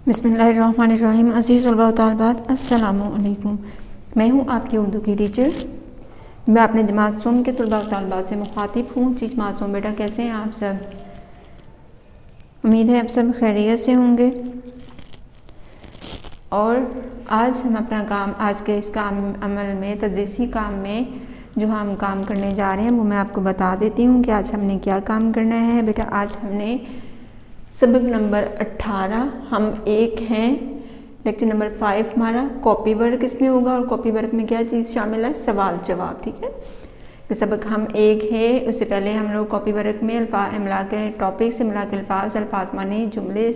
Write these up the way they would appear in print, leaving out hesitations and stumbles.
بسم اللہ الرحمن الرحیم۔ عزیز طلباء و طالبات، السلام علیکم۔ میں ہوں آپ کی اردو کی ٹیچر۔ میں اپنے جماعت سوم کے طلباء و طالبات سے مخاطب ہوں۔ جماعت سوم بیٹا کیسے ہیں آپ سب؟ امید ہے آپ سب خیریت سے ہوں گے۔ اور آج ہم اپنا کام، آج کے اس کام عمل میں، تدریسی کام میں جو ہم کام کرنے جا رہے ہیں وہ میں آپ کو بتا دیتی ہوں کہ آج ہم نے کیا کام کرنا ہے۔ بیٹا آج ہم نے سبق نمبر 18 ہم ایک ہیں، لیکچر نمبر 5 ہمارا کاپی ورک اس میں ہوگا، اور کاپی ورک میں کیا چیز شامل ہے؟ سوال جواب، ٹھیک ہے۔ کہ سبق ہم ایک ہے، اس سے پہلے ہم لوگ کاپی ورک میں ملا کے ٹاپک سے ملا کے الفاظ معنی جملے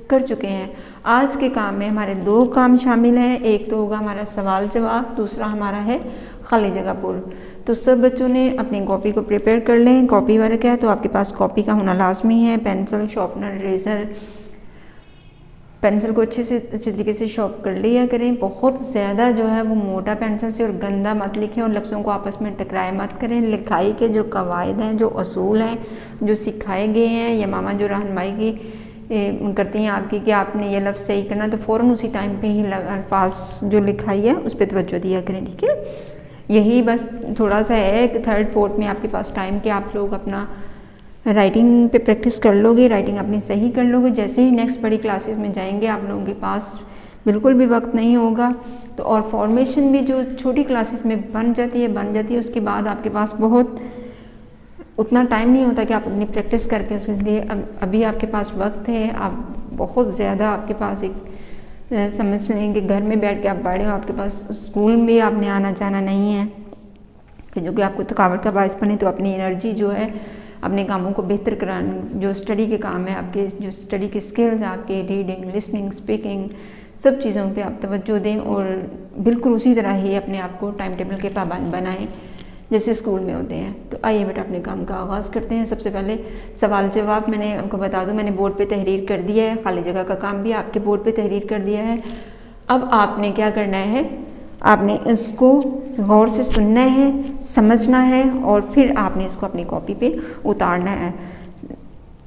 کر چکے ہیں۔ آج کے کام میں ہمارے 2 کام شامل ہیں، ایک تو ہوگا ہمارا سوال جواب، دوسرا ہمارا ہے خالی جگہ پر۔ تو سب بچوں نے اپنی کاپی کو پریپیئر کر لیں۔ کاپی ورک ہے تو آپ کے پاس کاپی کا ہونا لازمی ہے، پینسل، شارپنر، اریزر۔ پینسل کو اچھے طریقے سے شارپ کر لیا کریں۔ بہت زیادہ جو ہے وہ موٹا پینسل سے اور گندا مت لکھیں، اور لفظوں کو آپس میں ٹکرائے مت کریں۔ لکھائی کے جو قواعد ہیں، جو اصول ہیں، جو سکھائے گئے ہیں، یا ماما جو رہنمائی کی کرتی ہیں آپ کی کہ آپ نے یہ لفظ صحیح کرنا، تو فوراً اسی ٹائم پہ ہی الفاظ جو لکھائی ہے اس پہ توجہ دیا کریں، ٹھیک ہے۔ یہی بس تھوڑا سا ہے کہ 3rd 4th میں آپ کے پاس ٹائم کہ آپ لوگ اپنا رائٹنگ پہ پریکٹس کر لو گے، رائٹنگ اپنی صحیح کر لو گے۔ جیسے ہی نیکسٹ بڑی کلاسز میں جائیں گے آپ لوگوں کے پاس بالکل بھی وقت نہیں ہوگا، تو اور فارمیشن بھی جو چھوٹی کلاسز میں بن جاتی ہے، اس کے بعد آپ کے پاس بہت اتنا ٹائم نہیں ہوتا کہ آپ اپنی پریکٹس کر کے اس لیے ابھی آپ کے پاس وقت ہے۔ آپ بہت زیادہ آپ کے پاس ایک سمجھ لیں کہ گھر میں بیٹھ کے آپ پڑھ رہے ہو، آپ کے پاس اسکول میں آپ نے آنا جانا نہیں ہے کہ جو کہ آپ کو تھکاوٹ کا باعث بنے، تو اپنی انرجی جو ہے اپنے کاموں کو بہتر کرانا، جو اسٹڈی کے کام ہے آپ کے، جو اسٹڈی کے اسکلز ہیں آپ کے، ریڈنگ، لسننگ، اسپیکنگ، سب چیزوں پہ آپ توجہ دیں، اور بالکل اسی طرح ہی اپنے آپ کو ٹائم ٹیبل کے پابند بنائیں جیسے اسکول میں ہوتے ہیں۔ تو آئیے بیٹا اپنے کام کا آغاز کرتے ہیں۔ سب سے پہلے سوال جواب میں نے آپ کو بتا دوں، میں نے بورڈ پہ تحریر کر دیا ہے، خالی جگہ کا کام بھی آپ کے بورڈ پہ تحریر کر دیا ہے۔ اب آپ نے کیا کرنا ہے؟ آپ نے اس کو غور سے سننا ہے، سمجھنا ہے، اور پھر آپ نے اس کو اپنی کاپی پہ اتارنا ہے۔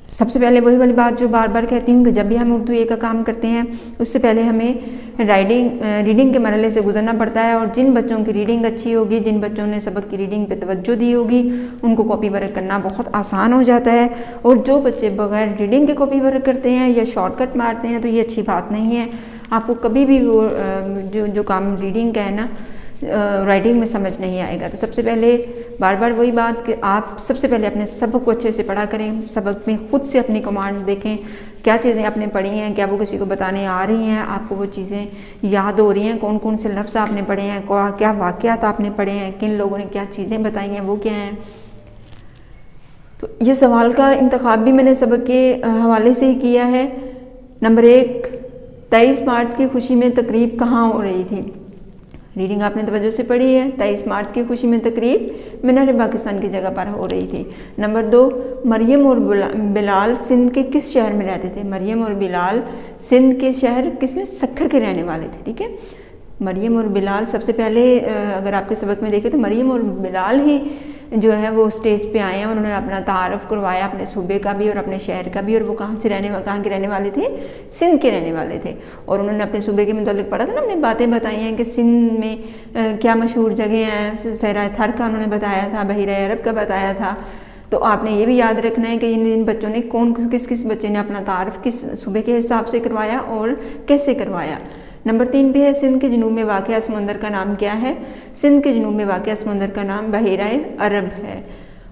سب سے پہلے وہی والی بات جو بار بار کہتی ہوں کہ جب بھی ہم اردو اے کا کام کرتے ہیں اس سے پہلے ہمیں ریڈنگ کے مرحلے سے گزرنا پڑتا ہے، اور جن بچوں کی ریڈنگ اچھی ہوگی، جن بچوں نے سبق کی ریڈنگ پہ توجہ دی ہوگی، ان کو کاپی ورک کرنا بہت آسان ہو جاتا ہے، اور جو بچے بغیر ریڈنگ کے کاپی ورک کرتے ہیں یا شارٹ کٹ مارتے ہیں تو یہ اچھی بات نہیں ہے۔ آپ کو کبھی بھی وہ جو کام ریڈنگ کا ہے نا، رائٹنگ میں سمجھ نہیں آئے گا۔ تو سب سے پہلے بار بار وہی بات کہ آپ سب سے پہلے اپنے سبق کو اچھے سے پڑھا کریں۔ سبق میں خود سے اپنی کمانڈ دیکھیں، کیا چیزیں آپ نے پڑھی ہیں، کیا وہ کسی کو بتانے آ رہی ہیں، آپ کو وہ چیزیں یاد ہو رہی ہیں، کون کون سے لفظ آپ نے پڑھے ہیں، کیا واقعات آپ نے پڑھے ہیں، کن لوگوں نے کیا چیزیں بتائی ہیں، وہ کیا ہیں۔ تو یہ سوال کا انتخاب بھی میں نے سبق کے حوالے سے ہی کیا ہے۔ نمبر 1، 23 مارچ کی خوشی میں تقریب کہاں ہو رہی تھی؟ ریڈنگ آپ نے توجہ سے پڑھی ہے۔ 23 مارچ کی خوشی میں تقریب مینار پاکستان کی جگہ پر ہو رہی تھی۔ نمبر 2، مریم اور بلال سندھ کے کس شہر میں رہتے تھے؟ مریم اور بلال سندھ کے شہر کس میں؟ سکھر کے رہنے والے تھے، ٹھیک ہے۔ مریم اور بلال، سب سے پہلے اگر آپ کے سبق میں دیکھیں تو مریم اور بلال ہی جو ہے وہ اسٹیج پہ آئے ہیں، انہوں نے اپنا تعارف کروایا اپنے صوبے کا بھی اور اپنے شہر کا بھی، اور وہ کہاں کے رہنے والے تھے؟ سندھ کے رہنے والے تھے، اور انہوں نے اپنے صوبے کے متعلق پڑھا تھا نا، اپنی باتیں بتائی ہیں کہ سندھ میں کیا مشہور جگہ ہیں، صحرائے تھر کا انہوں نے بتایا تھا، بحیرہ عرب کا بتایا تھا۔ تو آپ نے یہ بھی یاد رکھنا ہے کہ ان بچوں نے کس بچے نے اپنا تعارف کس صوبے کے حساب سے کروایا اور کیسے کروایا۔ نمبر 3 پہ ہے سندھ کے جنوب میں واقع سمندر کا نام کیا ہے؟ سندھ کے جنوب میں واقع سمندر کا نام بحیرہ عرب ہے۔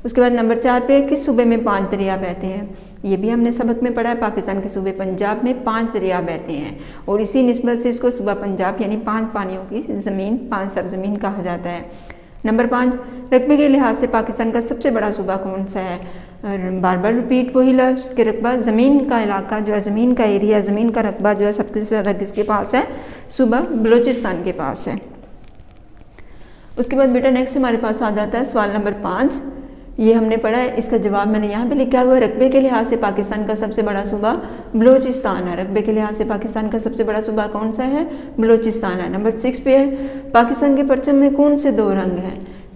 اس کے بعد نمبر 4 پہ کس صوبے میں 5 دریا بہتے ہیں؟ یہ بھی ہم نے سبق میں پڑھا ہے، پاکستان کے صوبے پنجاب میں 5 دریا بہتے ہیں، اور اسی نسبت سے اس کو صوبہ پنجاب یعنی 5 پانیوں کی زمین، 5 سرزمین کہا جاتا ہے۔ نمبر 5، رقبے کے لحاظ سے پاکستان کا سب سے بڑا صوبہ کون سا ہے؟ بار بار ریپیٹ وہی لفظ کہ رقبہ، زمین کا علاقہ جو ہے، زمین کا ایریا، زمین کا رقبہ جو ہے سب سے زیادہ کس کے پاس ہے؟ صوبہ بلوچستان کے پاس ہے۔ اس کے بعد بیٹا نیکسٹ ہمارے پاس آ جاتا ہے سوال نمبر 5۔ یہ ہم نے پڑھا ہے، اس کا جواب میں نے یہاں پہ لکھا ہوا ہے، رقبے کے لحاظ سے پاکستان کا سب سے بڑا صوبہ بلوچستان ہے۔ رقبے کے لحاظ سے پاکستان کا سب سے بڑا صوبہ کون سا ہے؟ بلوچستان ہے۔ نمبر 6 پہ ہے، پاکستان کے پرچم میں کون سے 2 رنگ ہیں؟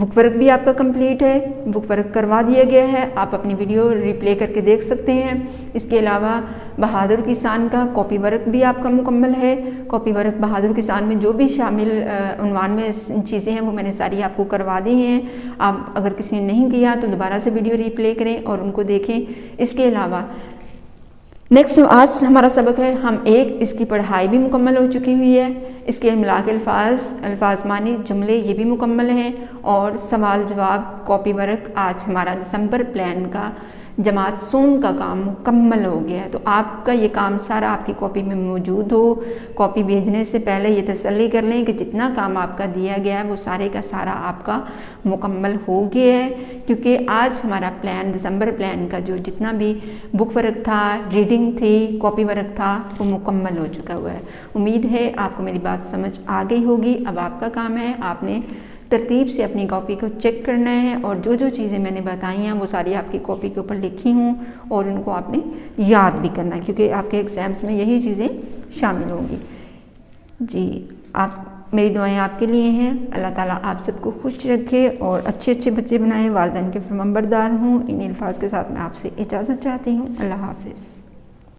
بک ورک بھی آپ کا کمپلیٹ ہے، بک ورک کروا دیا گیا ہے، آپ اپنی ویڈیو ریپلے کر کے دیکھ سکتے ہیں۔ اس کے علاوہ بہادر کسان کا کاپی ورک بھی آپ کا مکمل ہے۔ کاپی ورک بہادر کسان میں جو بھی شامل عنوان میں چیزیں ہیں وہ میں نے ساری آپ کو کروا دی ہیں۔ آپ اگر کسی نے نہیں کیا تو دوبارہ سے ویڈیو ریپلے کریں اور ان کو دیکھیں۔ اس کے علاوہ نیکسٹ آج ہمارا سبق ہے، اس کی پڑھائی بھی مکمل ہو چکی ہوئی ہے، اس کے املا کے الفاظ معنی جملے یہ بھی مکمل ہیں، اور سوال جواب کاپی ورک آج ہمارا دسمبر پلان کا جماعت سون کا کام مکمل ہو گیا ہے۔ تو آپ کا یہ کام سارا آپ کی کاپی میں موجود ہو۔ کاپی بھیجنے سے پہلے یہ تسلی کر لیں کہ جتنا کام آپ کا دیا گیا ہے وہ سارے کا سارا آپ کا مکمل ہو گیا ہے، کیونکہ آج ہمارا پلان دسمبر پلان کا جو جتنا بھی بک ورک تھا، ریڈنگ تھی، کاپی ورک تھا، وہ مکمل ہو چکا ہوا ہے۔ امید ہے آپ کو میری بات سمجھ آ گئی ہوگی۔ اب آپ کا کام ہے، آپ نے ترتیب سے اپنی کاپی کو چیک کرنا ہے، اور جو جو چیزیں میں نے بتائی ہیں وہ ساری آپ کی کاپی کے اوپر لکھی ہوں، اور ان کو آپ نے یاد بھی کرنا ہے، کیونکہ آپ کے ایگزامس میں یہی چیزیں شامل ہوں گی۔ جی، میری دعائیں آپ کے لیے ہیں، اللہ تعالیٰ آپ سب کو خوش رکھے اور اچھے بچے بنائے، والدین کے فرمانبردار ہوں۔ ان الفاظ کے ساتھ میں آپ سے اجازت چاہتی ہوں۔ اللہ حافظ۔